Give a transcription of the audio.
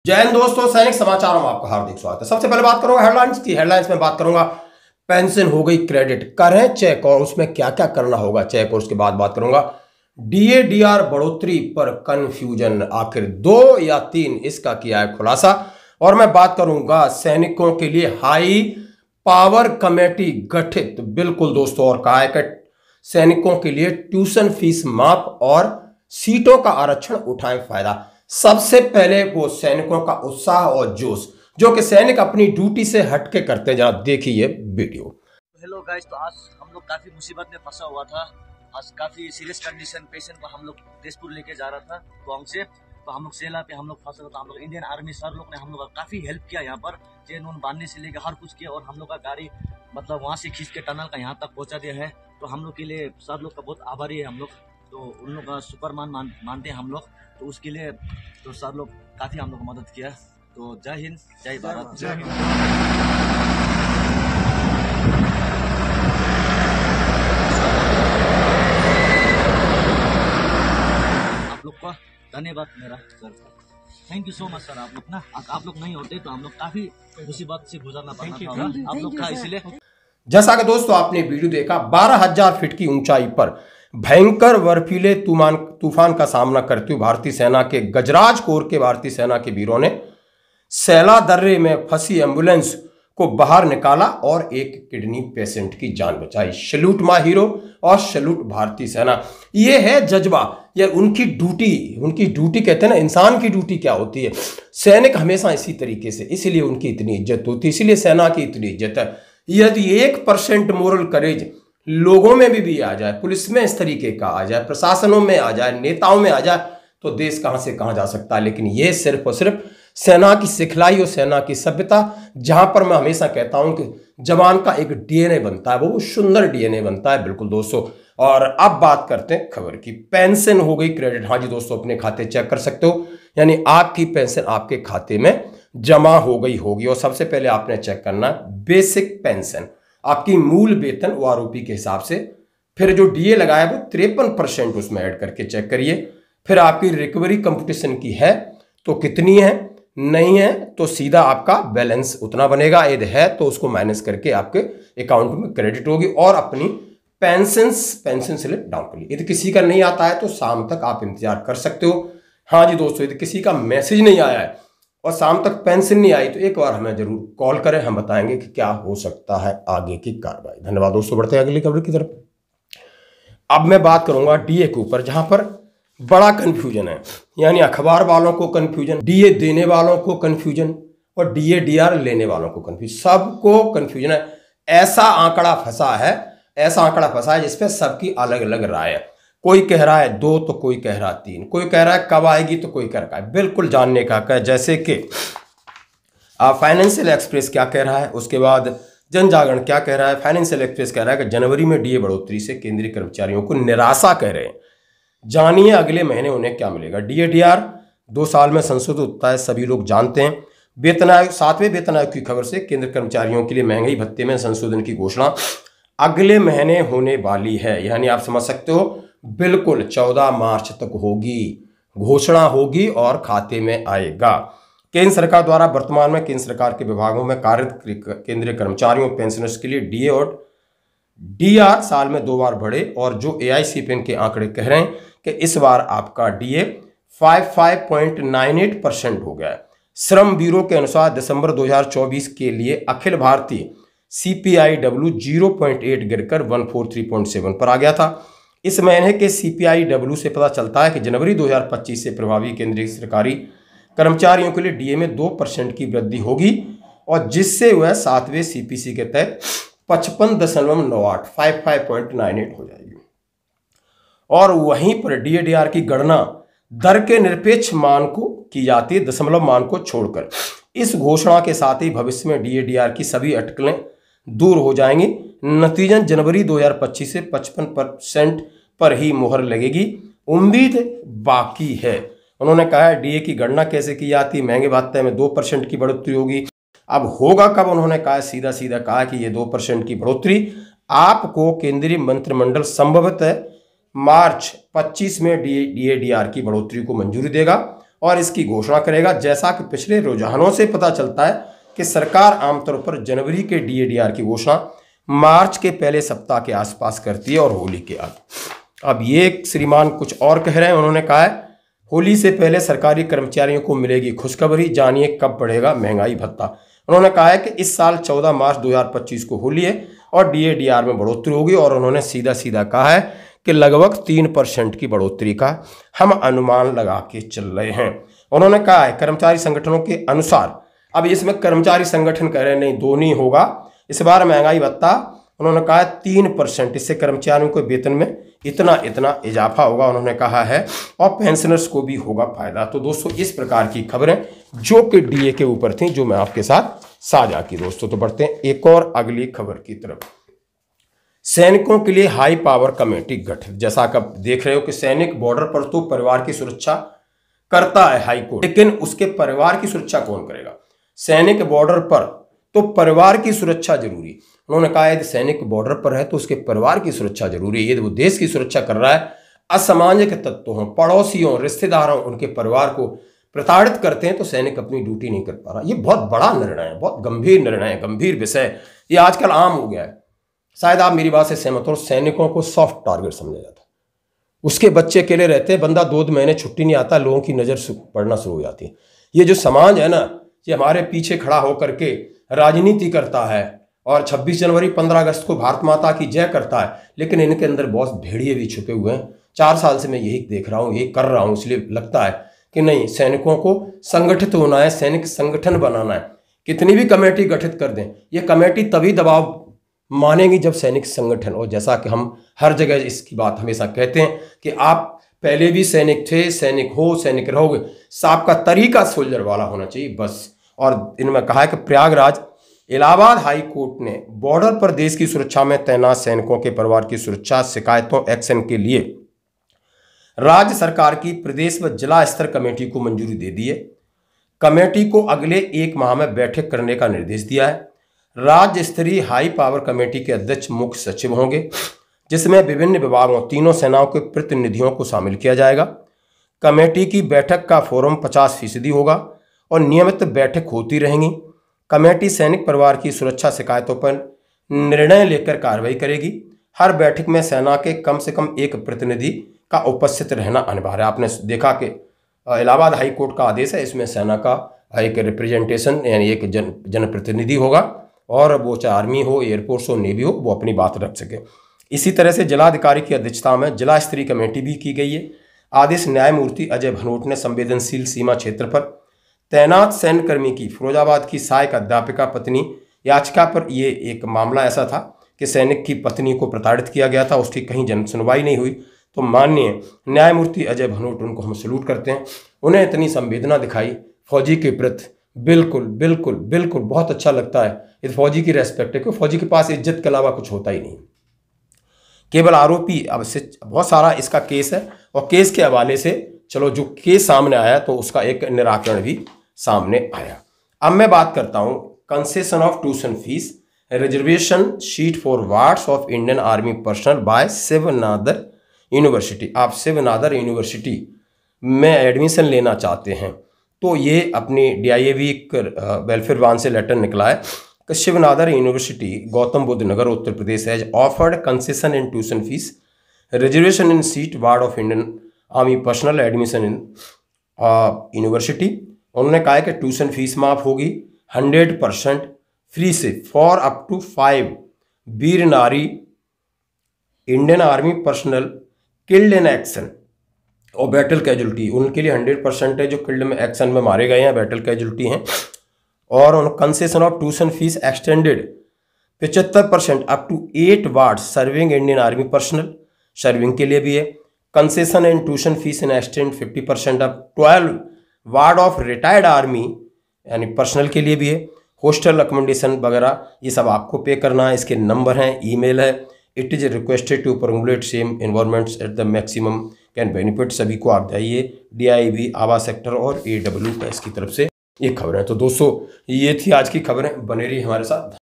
जय हिंद दोस्तों, सैनिक समाचारों में आपका हार्दिक स्वागत है। सबसे पहले बात करूंगा हेडलाइंस की। हेडलाइंस में बात करूंगा पेंशन हो गई क्रेडिट, करें चेक और उसमें क्या क्या करना होगा चेक, और उसके बाद बात करूंगा डीए डीआर बढ़ोतरी पर कंफ्यूजन, आखिर 2 या 3 इसका किया है खुलासा। और मैं बात करूंगा सैनिकों के लिए हाई पावर कमेटी गठित, बिल्कुल दोस्तों, और कहा है कि सैनिकों के लिए ट्यूशन फीस माफ और सीटों का आरक्षण उठाएं फायदा। सबसे पहले वो सैनिकों का उत्साह और जोश जो कि सैनिक अपनी ड्यूटी से हटके करते हैं, जरा देखिए वीडियो। हेलो गाइस, तो आज हम लोग काफी मुसीबत में फंसा हुआ था। आज काफी सीरियस कंडीशन पेशेंट को हम लोग तेजपुर लेके जा रहा था गाँव से। तो हम लोग सेला पे हम लोग फंसा था। हम लोग इंडियन आर्मी सर लोग ने हम लोग का काफी हेल्प किया। यहाँ पर चेन उन बांधने से लेकर हर कुछ किया, और हम लोग का गाड़ी मतलब वहाँ से खींच के टनल का यहाँ तक पहुँचा दिया है। तो हम लोग के लिए सर लोग का बहुत आभारी है हम लोग। तो उन लोग का सुपरमैन मानते हैं हम लोग। तो उसके लिए तो सर लोग काफी हम लोग मदद किया। तो जय हिंद, जय भारत, जय हिंद। आप लोग का धन्यवाद मेरा sir, thank you so much sir. आप लोग ना, आप लोग नहीं होते तो हम लोग काफी मुसीबत से गुजरना पड़ता था। आप लोग का इसलिए। जैसा कि दोस्तों आपने वीडियो देखा, 12,000 फीट की ऊंचाई पर भयंकर बर्फीले तूफान का सामना करते हुए भारतीय सेना के गजराज कोर के भारतीय सेना के वीरों ने सैला दर्रे में फंसी एम्बुलेंस को बाहर निकाला और एक किडनी पेशेंट की जान बचाई। सैल्यूट माय हीरो और सैल्यूट भारतीय सेना। ये है जज्बा, ये उनकी ड्यूटी कहते हैं ना, इंसान की ड्यूटी क्या होती है। सैनिक हमेशा इसी तरीके से, इसीलिए उनकी इतनी इज्जत होती है, इसीलिए सेना की इतनी इज्जत है। यदि 1% मोरल करेज लोगों में भी आ जाए, पुलिस में इस तरीके का आ जाए, प्रशासनों में आ जाए, नेताओं में आ जाए, तो देश कहां से कहां जा सकता है। लेकिन यह सिर्फ और सिर्फ सेना की सिखलाई और सेना की सभ्यता, जहां पर मैं हमेशा कहता हूं कि जवान का एक डीएनए बनता है, वो सुंदर डीएनए बनता है, बिल्कुल दोस्तों। और अब बात करते हैं खबर की। पेंशन हो गई क्रेडिट। हाँ जी दोस्तों, अपने खाते चेक कर सकते हो, यानी आपकी पेंशन आपके खाते में जमा हो गई होगी। और सबसे पहले आपने चेक करना है बेसिक पेंशन, आपकी मूल वेतन ओआरओपी के हिसाब से। फिर जो डीए लगाया वो 53% उसमें ऐड करके चेक करिए। फिर आपकी रिकवरी कंपटीशन की है तो कितनी है, नहीं है तो सीधा आपका बैलेंस उतना बनेगा, यदि है तो उसको माइनस करके आपके अकाउंट में क्रेडिट होगी। और अपनी पेंशन स्लिप डाउन करिए। यदि किसी का नहीं आता है तो शाम तक आप इंतजार कर सकते हो। हाँ जी दोस्तों, यदि किसी का मैसेज नहीं आया है और शाम तक पेंशन नहीं आई तो एक बार हमें जरूर कॉल करें, हम बताएंगे कि क्या हो सकता है आगे की कार्रवाई। धन्यवाद दोस्तों, बढ़ते हैं अगली खबर की तरफ। अब मैं बात करूंगा डीए के ऊपर, जहां पर बड़ा कंफ्यूजन है, यानी अखबार वालों को कंफ्यूजन, डीए देने वालों को कंफ्यूजन और डीए डीआर लेने वालों को कंफ्यूजन, सबको कंफ्यूजन है। ऐसा आंकड़ा फंसा है जिसपे सबकी अलग अलग राय है। कोई कह रहा है 2 तो कोई कह रहा है 3, कोई कह रहा है कब आएगी तो कोई कह रहा है, बिल्कुल जानने का है। जैसे कि फाइनेंशियल एक्सप्रेस क्या कह रहा है, उसके बाद जन जागरण क्या कह रहा है। फाइनेंशियल एक्सप्रेस कह रहा है कि जनवरी में डीए बढ़ोतरी से केंद्रीय कर्मचारियों को निराशा कह रहे हैं। जानिए अगले महीने उन्हें क्या मिलेगा। डीए डीआर 2 साल में संशोधित होता है, सभी लोग जानते हैं। वेतन आयोग 7वें वेतन आयोग की खबर से केंद्र कर्मचारियों के लिए महंगाई भत्ते में संशोधन की घोषणा अगले महीने होने वाली है। यानी आप समझ सकते हो, बिल्कुल 14 मार्च तक होगी, घोषणा होगी और खाते में आएगा। केंद्र सरकार द्वारा वर्तमान में केंद्र सरकार के विभागों में कार्यरत केंद्रीय कर्मचारियों पेंशनर्स के लिए डीए और डीआर साल में 2 बार बढ़े। और जो एआईसीपीएन के आंकड़े कह रहे हैं कि इस बार आपका डीए 55.98% हो गया है। श्रम ब्यूरो के अनुसार दिसंबर 2024 के लिए अखिल भारतीय सीपीआईडब्ल्यू 0.8 गिरकर 143.7 पर आ गया था। इस महीने के सीपीआईडब्ल्यू से पता चलता है कि जनवरी 2025 से प्रभावी केंद्रीय सरकारी कर्मचारियों के लिए डीए में 2% की वृद्धि होगी, और जिससे वह 7वें सीपीसी के तहत 55.98 55.98 हो जाएगी। और वहीं पर डीए डीआर की गणना दर के निरपेक्ष मान को की जाती है, दशमलव मान को छोड़कर। इस घोषणा के साथ ही भविष्य में डीए डीआर की सभी अटकलें दूर हो जाएंगी। नतीजन जनवरी 2025 से 55% पर ही मुहर लगेगी। उम्मीद बाकी है। उन्होंने कहा है डीए की गणना कैसे की जाती, महंगे भत्ते में 2% की बढ़ोतरी होगी। अब होगा कब, उन्होंने कहा सीधा सीधा कहा कि ये 2% की बढ़ोतरी आपको केंद्रीय मंत्रिमंडल संभवतः मार्च 25 में डीए डीआर की बढ़ोतरी को मंजूरी देगा। और इसकी घोषणा करेगा। जैसा कि पिछले रुझानों से पता चलता है कि सरकार आमतौर पर जनवरी के DADR की घोषणा मार्च के पहले सप्ताह के आसपास करती है और होली के आगे। अब ये श्रीमान कुछ और कह रहे हैं। उन्होंने कहा है होली से पहले सरकारी कर्मचारियों को मिलेगी खुशखबरी, जानिए कब बढ़ेगा महंगाई भत्ता। उन्होंने कहा है कि इस साल 14 मार्च 2025 को होली है और DADR में बढ़ोतरी होगी और उन्होंने सीधा सीधा कहा है कि लगभग 3% की बढ़ोतरी का हम अनुमान लगा के चल रहे हैं। उन्होंने कहा है कर्मचारी संगठनों के अनुसार, अब इसमें कर्मचारी संगठन कह रहे हैं नहीं दोनों होगा इस बार महंगाई भत्ता। उन्होंने कहा है 3%, इससे कर्मचारियों के वेतन में इतना इजाफा होगा उन्होंने कहा है और पेंशनर्स को भी होगा फायदा। तो दोस्तों इस प्रकार की खबरें जो कि DA के ऊपर थी जो मैं आपके साथ साझा की दोस्तों। तो बढ़ते हैं एक और अगली खबर की तरफ। सैनिकों के लिए हाई पावर कमेटी गठित। जैसा कि आप देख रहे हो कि सैनिक बॉर्डर पर तो परिवार की सुरक्षा करता है हाई कोर्ट, लेकिन उसके परिवार की सुरक्षा कौन करेगा? सैनिक बॉर्डर पर तो परिवार की सुरक्षा जरूरी। उन्होंने कहा यदि सैनिक बॉर्डर पर है तो उसके परिवार की सुरक्षा जरूरी है। यदि वो देश की सुरक्षा कर रहा है, असामाजिक तत्वों हों, पड़ोसियों, रिश्तेदारों, उनके परिवार को प्रताड़ित करते हैं तो सैनिक अपनी ड्यूटी नहीं कर पा रहा। ये बहुत बड़ा निर्णय है, बहुत गंभीर निर्णय है, गंभीर विषय। ये आजकल आम हो गया है। शायद आप मेरी बात से सहमत हो। सैनिकों को सॉफ्ट टारगेट समझा जाता है। उसके बच्चे अकेले रहते हैं, बंदा 2 महीने छुट्टी नहीं आता, लोगों की नज़र पड़ना शुरू हो जाती है। ये जो समाज है ना, ये हमारे पीछे खड़ा होकर के राजनीति करता है और 26 जनवरी 15 अगस्त को भारत माता की जय करता है, लेकिन इनके अंदर बहुत भेड़िए भी छुपे हुए हैं। 4 साल से मैं यही देख रहा हूँ, यही कर रहा हूँ, इसलिए लगता है कि नहीं, सैनिकों को संगठित होना है, सैनिक संगठन बनाना है। कितनी भी कमेटी गठित कर दें, ये कमेटी तभी दबाव मानेंगी जब सैनिक संगठन, और जैसा कि हम हर जगह इसकी बात हमेशा कहते हैं कि आप पहले भी सैनिक थे, सैनिक हो, सैनिक रहोगे, आपका तरीका सोल्जर वाला होना चाहिए बस। और इनमें कहा है कि प्रयागराज इलाहाबाद हाई कोर्ट ने बॉर्डर पर देश की सुरक्षा में तैनात सैनिकों के परिवार की सुरक्षा शिकायतों एक्शन के लिए राज्य सरकार की प्रदेश व जिला स्तर कमेटी को मंजूरी दे दी है। कमेटी को अगले 1 माह में बैठक करने का निर्देश दिया है। राज्य स्तरीय हाई पावर कमेटी के अध्यक्ष मुख्य सचिव होंगे, जिसमें विभिन्न विभागों, तीनों सेनाओं के प्रतिनिधियों को शामिल किया जाएगा। कमेटी की बैठक का फोरम 50% होगा और नियमित बैठक होती रहेंगी। कमेटी सैनिक परिवार की सुरक्षा शिकायतों पर निर्णय लेकर कार्रवाई करेगी। हर बैठक में सेना के कम से कम 1 प्रतिनिधि का उपस्थित रहना अनिवार्य है। आपने देखा कि इलाहाबाद हाई कोर्ट का आदेश है, इसमें सेना का एक रिप्रेजेंटेशन यानी एक जनप्रतिनिधि होगा, और वो चाहे आर्मी हो, एयरफोर्स हो, नेवी हो, वो अपनी बात रख सके। इसी तरह से जिलाधिकारी की अध्यक्षता में जिला स्तरीय कमेटी भी की गई है। आदेश न्यायमूर्ति अजय भनोट ने संवेदनशील सीमा क्षेत्र पर तैनात सैन्य कर्मी की फिरोजाबाद की सहायक अध्यापिका पत्नी याचिका पर, ये एक मामला ऐसा था कि सैनिक की पत्नी को प्रताड़ित किया गया था, उसकी कहीं जन सुनवाई नहीं हुई। तो माननीय न्यायमूर्ति अजय भनोट, उनको हम सलूट करते हैं, उन्हें इतनी संवेदना दिखाई फौजी के प्रति। बिल्कुल बिल्कुल बिल्कुल बहुत अच्छा लगता है। इस फौजी की रेस्पेक्ट है, क्योंकि फौजी के पास इज्जत के अलावा कुछ होता ही नहीं, केवल आरोपी। अब से बहुत सारा इसका केस है और केस के हवाले से चलो जो केस सामने आया तो उसका एक निराकरण भी सामने आया। अब मैं बात करता हूं concession of tuition fees reservation seat for wards of Indian army personnel by Shiv Nadar university. आप शिवनादर यूनिवर्सिटी में एडमिशन लेना चाहते हैं तो ये अपनी DIAV वेलफेयर वान से लेटर निकला है कि Shiv Nadar university Gautam Buddha Nagar Uttar Pradesh has offered concession in tuition fees reservation in seat ward of Indian army personal admission in university. उन्होंने कहा है कि ट्यूशन फीस माफ होगी 100% फ्री से फॉर अप टू 5 वीर नारी Indian army personal killed in action और battle casualty, उनके लिए 100% है जो किल्ड में एक्शन में मारे गए हैं, बैटल कैजुअल्टी हैं। और उन concession of tuition fees extended 75% up to 8 wards serving Indian army personnel, serving के लिए भी है। Concession in tuition fees in extend 50% up 12 ward of retired army यानी पर्सनल के लिए भी है। हॉस्टल अकोमोडेशन वगैरह ये सब आपको पे करना है। इसके नंबर हैं, ईमेल है। It is requested to formulate same environments at the maximum can benefit. सभी को आप जाइए DIV आभा सेक्टर और AW इसकी तरफ से ये खबरें। तो दोस्तों ये थी आज की खबरें, बने रही हमारे साथ।